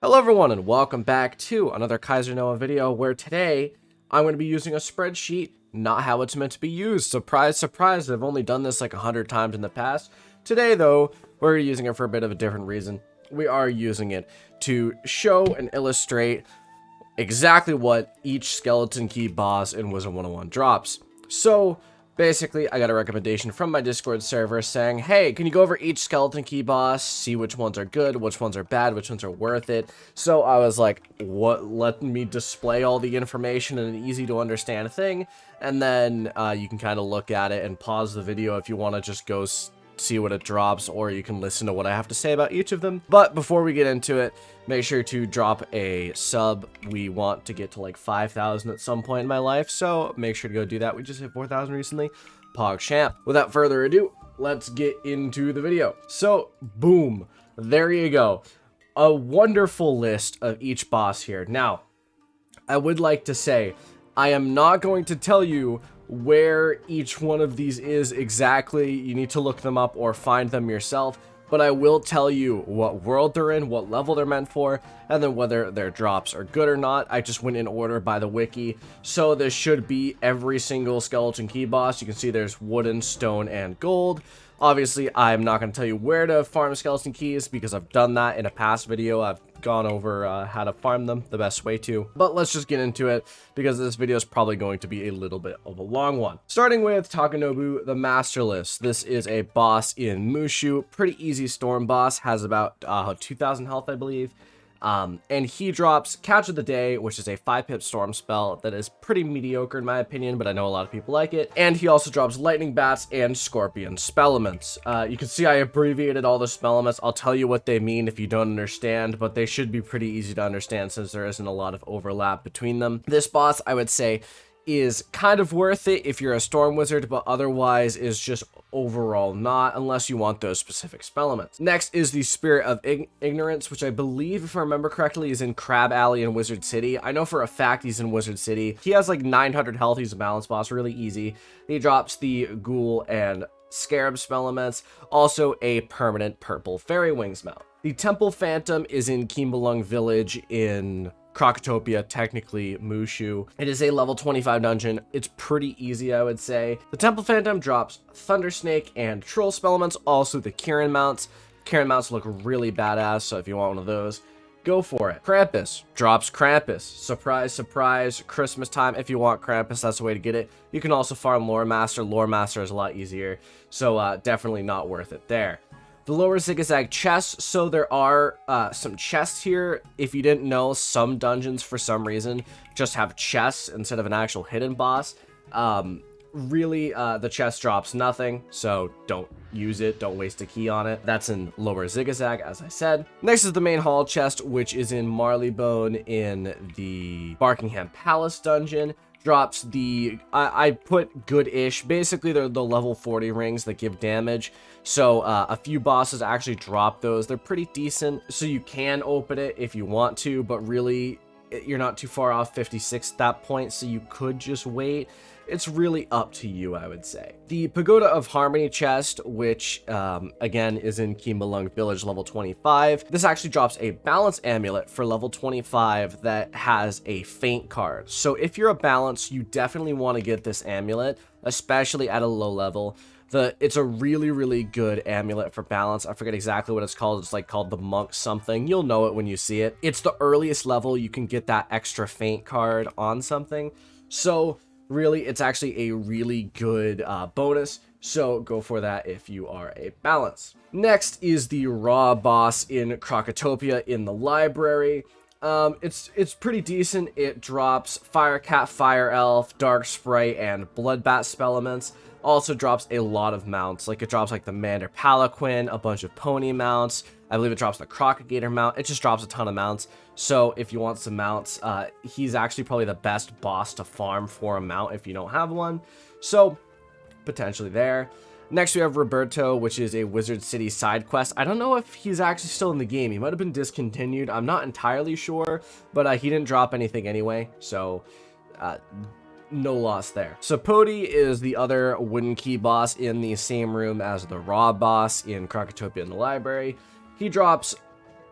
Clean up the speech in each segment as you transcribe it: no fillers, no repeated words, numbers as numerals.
Hello everyone and welcome back to another Kaiser Noah video where today I'm going to be using a spreadsheet, not how it's meant to be used. Surprise, surprise, I've only done this like 100 times in the past. Today though, we're using it for a bit of a different reason. We are using it to show and illustrate exactly what each skeleton key boss in Wizard101 drops. So basically, I got a recommendation from my Discord server saying, hey, can you go over each skeleton key boss, see which ones are good, which ones are bad, which ones are worth it. So I was like, what? Let me display all the information in an easy to understand thing, and then you can kind of look at it and pause the video if you want to just go see what it drops, or you can listen to what I have to say about each of them. But before we get into it, make sure to drop a sub. We want to get to like 5,000 at some point in my life, so make sure to go do that. We just hit 4,000 recently. PogChamp. Without further ado, let's get into the video. So, boom. There you go. A wonderful list of each boss here. Now, I would like to say, I am not going to tell you where each one of these is exactly. You need to look them up or find them yourself, but I will tell you what world they're in, what level they're meant for, and then whether their drops are good or not. I just went in order by the wiki, so this should be every single skeleton key boss. You can see there's wooden, stone, and gold. Obviously, I'm not going to tell you where to farm skeleton keys because I've done that in a past video. I've gone over how to farm them the best way to. But let's just get into it because this video is probably going to be a little bit of a long one. Starting with Takanobu the Masterless. This is a boss in Mushu. Pretty easy storm boss. Has about 2,000 health, I believe. And he drops Catch of the Day, which is a 5-pip storm spell that is pretty mediocre in my opinion, but I know a lot of people like it. And he also drops Lightning Bats and Scorpion Spellements. You can see I abbreviated all the Spellements. I'll tell you what they mean if you don't understand, but they should be pretty easy to understand since there isn't a lot of overlap between them. This boss, I would say, is kind of worth it if you're a storm wizard, but otherwise is just overall not, unless you want those specific spellements. Next is the Spirit of Ignorance, which I believe, if I remember correctly, is in Crab Alley in Wizard City. I know for a fact he's in Wizard City. He has like 900 health. He's a balance boss, really easy. He drops the Ghoul and Scarab spellements, also a permanent purple Fairy Wings mount. The Temple Phantom is in Kimbalung Village in Krokotopia, technically Mushu. It is a level 25 dungeon. It's pretty easy, I would say. The Temple Phantom drops Thunder Snake and Troll spellements, also the Kieran mounts. Kieran mounts look really badass, so if you want one of those, go for it. Krampus drops Krampus. Surprise, surprise, Christmas time. If you want Krampus, that's the way to get it. You can also farm Lore Master. Lore Master is a lot easier, so definitely not worth it there. The lower Zigzag chests, so there are some chests here. If you didn't know, some dungeons for some reason just have chests instead of an actual hidden boss. Really, the chest drops nothing, so don't use it, don't waste a key on it. That's in lower Zigzag, as I said. Next is the main hall chest, which is in Marleybone in the Barkingham Palace dungeon. Drops the, I put good-ish, basically they're the level 40 rings that give damage, so a few bosses actually drop those. They're pretty decent, so you can open it if you want to, but really, you're not too far off 56 at that point, so you could just wait. It's really up to you, I would say. The Pagoda of Harmony chest, which, again, is in Kimbalung Village, level 25. This actually drops a balance amulet for level 25 that has a faint card. So if you're a balance, you definitely want to get this amulet, especially at a low level. It's a really, really good amulet for balance. I forget exactly what it's called. It's like called the Monk something. You'll know it when you see it. It's the earliest level you can get that extra faint card on something. So really, it's actually a really good bonus, so go for that if you are a balance. Next is the raw boss in Krokotopia in the library. It's pretty decent. It drops Firecat, Fire Elf, Dark Sprite, and Bloodbat spellements. Also drops a lot of mounts. Like, it drops like the Mander Palanquin, a bunch of pony mounts. I believe it drops the Crocagator mount. It just drops a ton of mounts. So if you want some mounts, he's actually probably the best boss to farm for a mount if you don't have one. So potentially there. Next we have Roberto, which is a Wizard City side quest. I don't know if he's actually still in the game. He might have been discontinued. I'm not entirely sure, but he didn't drop anything anyway. So no loss there. Sapodi is the other wooden key boss in the same room as the raw boss in Krokotopia in the library. He drops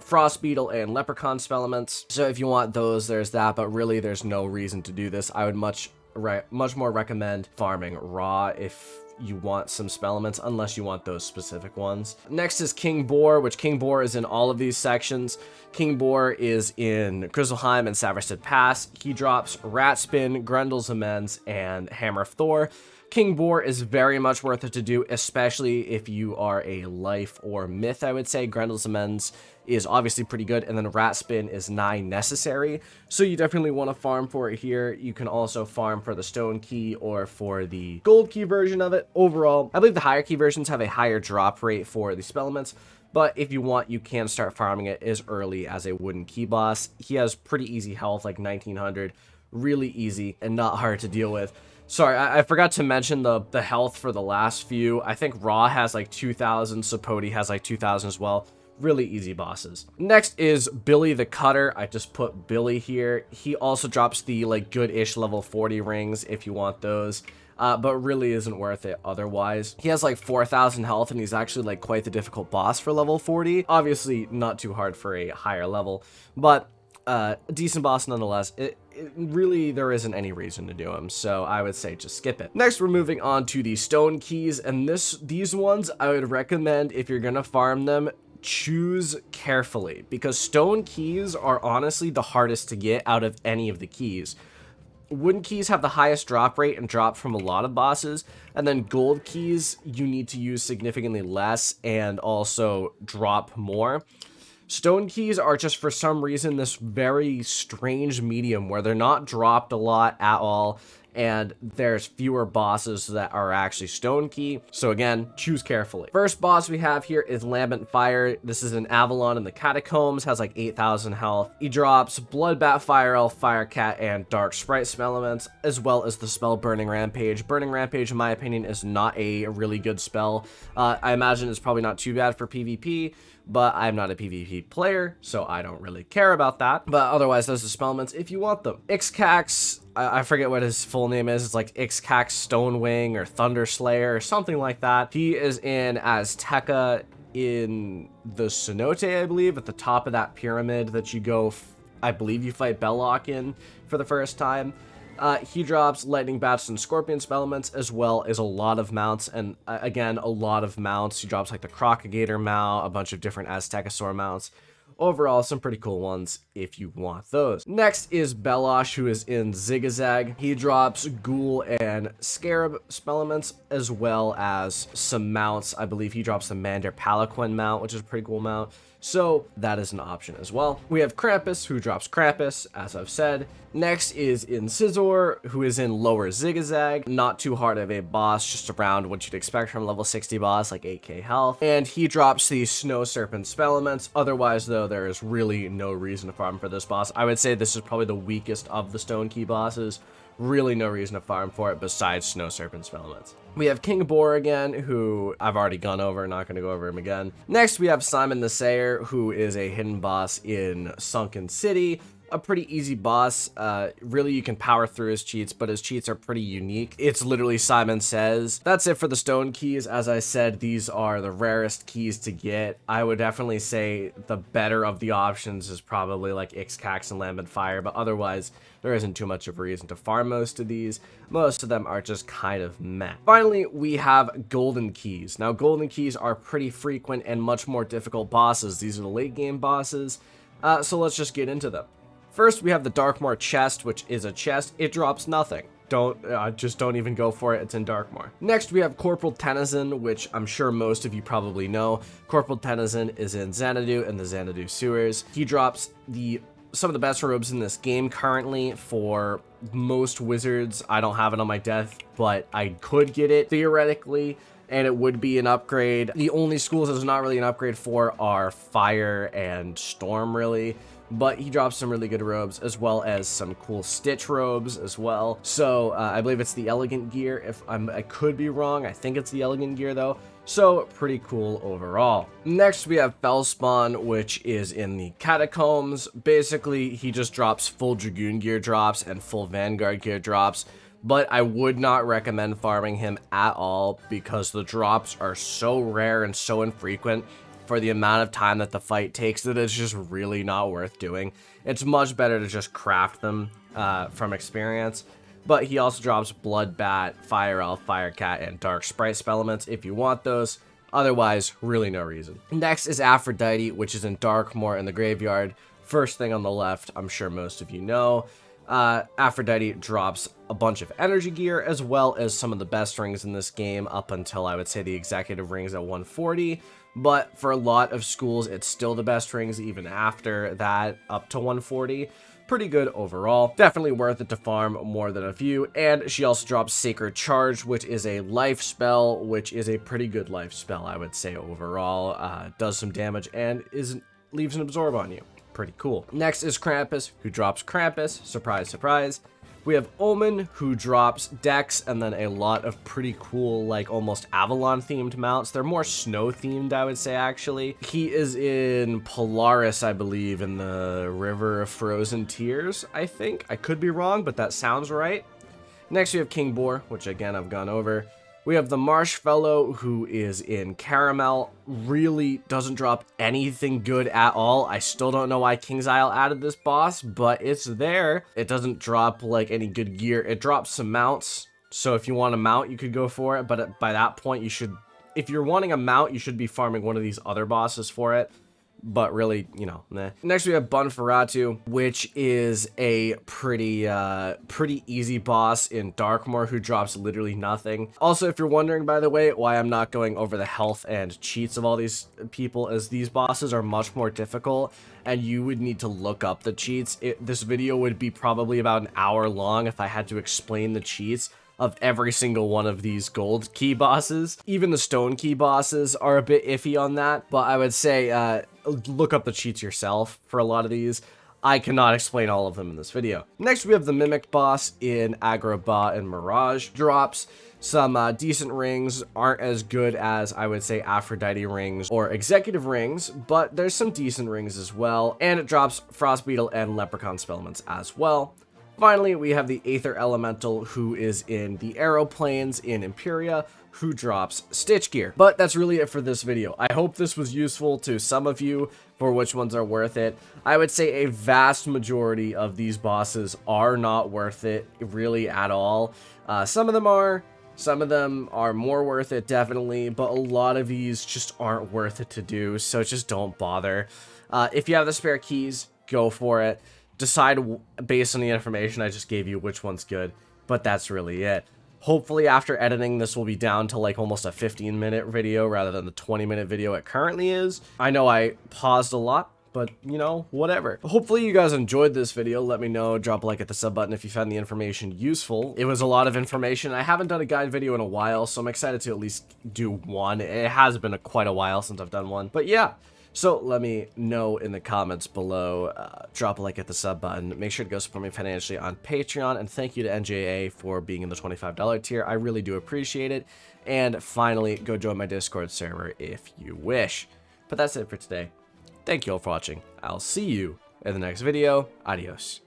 Frost Beetle and Leprechaun Spellements. So if you want those, there's that, but really there's no reason to do this. I would much more recommend farming Raw if you want some Spellements, unless you want those specific ones. Next is King Boar, which King Boar is in all of these sections. King Boar is in Grizzleheim and Saverstead Pass. He drops Ratspin, Grendel's Amends, and Hammer of Thor. King Boar is very much worth it to do, especially if you are a life or myth, I would say. Grendel's Amends is obviously pretty good, and then Ratspin is nigh necessary, so you definitely want to farm for it here. You can also farm for the Stone Key or for the Gold Key version of it. Overall, I believe the higher key versions have a higher drop rate for the Spellements, but if you want, you can start farming it as early as a Wooden Key boss. He has pretty easy health, like 1900, really easy and not hard to deal with. Sorry, I forgot to mention the health for the last few. I think Raw has like 2,000, Sapoti has like 2,000 as well. Really easy bosses. Next is Billy the Cutter. I just put Billy here. He also drops the like good-ish level 40 rings if you want those, but really isn't worth it otherwise. He has like 4,000 health, and he's actually like quite the difficult boss for level 40. Obviously not too hard for a higher level, but a decent boss nonetheless. Really, there isn't any reason to do him, so I would say just skip it. Next, we're moving on to the Stone Keys, and these ones I would recommend, if you're gonna farm them, choose carefully, because Stone Keys are honestly the hardest to get out of any of the keys. Wooden keys have the highest drop rate and drop from a lot of bosses, and then gold keys you need to use significantly less and also drop more. Stone keys are just, for some reason, this very strange medium where they're not dropped a lot at all, and there's fewer bosses that are actually Stone Key. So again, choose carefully. First boss we have here is Lambent Fire. This is an Avalon in the Catacombs, has like 8,000 health. He drops Bloodbat, Fire Elf, Fire Cat, and Dark Sprite Spellements, as well as the spell Burning Rampage. Burning Rampage, in my opinion, is not a really good spell. I imagine it's probably not too bad for PvP, but I'm not a PvP player, so I don't really care about that. But otherwise, those are Spellements if you want them. Ixcax, I forget what his full name is. It's like Ixcax Stonewing or Thunder Slayer or something like that. He is in Azteca in the Cenote, I believe, at the top of that pyramid that you go, I believe you fight Bellach in for the first time. He drops Lightning Bats and Scorpion Spellements, as well as a lot of mounts, and again, a lot of mounts. He drops like the Crocagator mount, a bunch of different Aztecosaur mounts. Overall, some pretty cool ones if you want those. Next is Belasch, who is in Zigzag. He drops Ghoul and Scarab Spellements, as well as some mounts. I believe he drops the Mander Palaquin mount, which is a pretty cool mount. So that is an option as well. We have Krampus, who drops Krampus, as I've said. Next is Incisor, who is in lower Zigzag. Not too hard of a boss, just around what you'd expect from a level 60 boss, like 8k health. And he drops the Snow Serpent Spellements. Otherwise, though, there is really no reason to farm for this boss. I would say this is probably the weakest of the Stone Key bosses. Really no reason to farm for it besides Snow Serpent Spellements. We have King Boar again, who I've already gone over, not going to go over him again. Next, we have Simon the Sayer, who is a hidden boss in Sunken City. A pretty easy boss. Really, you can power through his cheats, but his cheats are pretty unique. It's literally Simon Says. That's it for the Stone Keys. As I said, these are the rarest keys to get. I would definitely say the better of the options is probably like Ixcax and Lambent Fire, but otherwise, there isn't too much of a reason to farm most of these. Most of them are just kind of meh. Finally, we have Golden Keys. Now, Golden Keys are pretty frequent and much more difficult bosses. These are the late game bosses, so let's just get into them. First, we have the Darkmoor Chest, which is a chest. It drops nothing. Just don't even go for it. It's in Darkmoor. Next, we have Corporal Tennyson, which I'm sure most of you probably know. Corporal Tennyson is in Xanadu and the Xanadu Sewers. He drops some of the best robes in this game currently for most wizards. I don't have it on my death, but I could get it theoretically, and it would be an upgrade. The only schools there's not really an upgrade for are Fire and Storm, really. But he drops some really good robes, as well as some cool Stitch robes as well. So I believe it's the Elegant Gear. I could be wrong. I think it's the Elegant Gear though. So pretty cool overall. Next we have Bellspawn, which is in the Catacombs. Basically, he just drops full Dragoon Gear drops and full Vanguard Gear drops. But I would not recommend farming him at all because the drops are so rare and so infrequent. for the amount of time that the fight takes, that it's just really not worth doing. It's much better to just craft them from experience. But he also drops Blood Bat, Fire Elf, Fire Cat, and Dark Sprite spell elements if you want those. Otherwise, really no reason. Next is Aphrodite, which is in Darkmoor in the graveyard. First thing on the left, I'm sure most of you know. Aphrodite drops a bunch of energy gear, as well as some of the best rings in this game, up until I would say the executive rings at 140. But for a lot of schools, it's still the best rings even after that, up to 140. Pretty good overall. Definitely worth it to farm more than a few. And she also drops Sacred Charge, which is a life spell, which is a pretty good life spell, I would say overall. Does some damage and leaves an absorb on you. Pretty cool. Next is Krampus, who drops Krampus. Surprise, surprise. We have Omen, who drops Dex, and then a lot of pretty cool, like, almost Avalon-themed mounts. They're more snow-themed, I would say, actually. He is in Polaris, I believe, in the River of Frozen Tears, I think. I could be wrong, but that sounds right. Next, we have King Boar, which, again, I've gone over. We have the Marsh Fellow, who is in Caramel. Really doesn't drop anything good at all. I still don't know why King's Isle added this boss, but it's there. It doesn't drop, like, any good gear. It drops some mounts, so if you want a mount, you could go for it, but by that point, you should... If you're wanting a mount, you should be farming one of these other bosses for it. But really, you know, meh. Next, we have Bunferatu, which is a pretty easy boss in Darkmoor, who drops literally nothing. Also, if you're wondering, by the way, why I'm not going over the health and cheats of all these people, is these bosses are much more difficult, and you would need to look up the cheats. This video would be probably about an hour long if I had to explain the cheats of every single one of these gold key bosses. Even the stone key bosses are a bit iffy on that, but I would say look up the cheats yourself for a lot of these. I cannot explain all of them in this video. Next, we have the Mimic boss in Agrabah and Mirage. Drops some decent rings, aren't as good as, I would say, Aphrodite rings or executive rings, but there's some decent rings as well. And it drops Frost Beetle and Leprechaun spellments as well. Finally, we have the Aether Elemental, who is in the Aeroplanes in Imperia, who drops Stitch Gear. But that's really it for this video. I hope this was useful to some of you for which ones are worth it. I would say a vast majority of these bosses are not worth it really at all. Some of them are more worth it, definitely, but a lot of these just aren't worth it to do, so just don't bother. If you have the spare keys, go for it. Decide based on the information I just gave you which one's good, but that's really it. Hopefully after editing, this will be down to like almost a 15-minute video rather than the 20-minute video it currently is. I know I paused a lot, but you know, whatever. Hopefully you guys enjoyed this video. Let me know, drop a like at the sub button if you found the information useful. It was a lot of information. I haven't done a guide video in a while, so I'm excited to at least do one. It has been quite a while since I've done one, but yeah. So let me know in the comments below, drop a like at the sub button, make sure to go support me financially on Patreon, and thank you to NJA for being in the $25 tier, I really do appreciate it, and finally, go join my Discord server if you wish. But that's it for today, thank you all for watching, I'll see you in the next video, adios.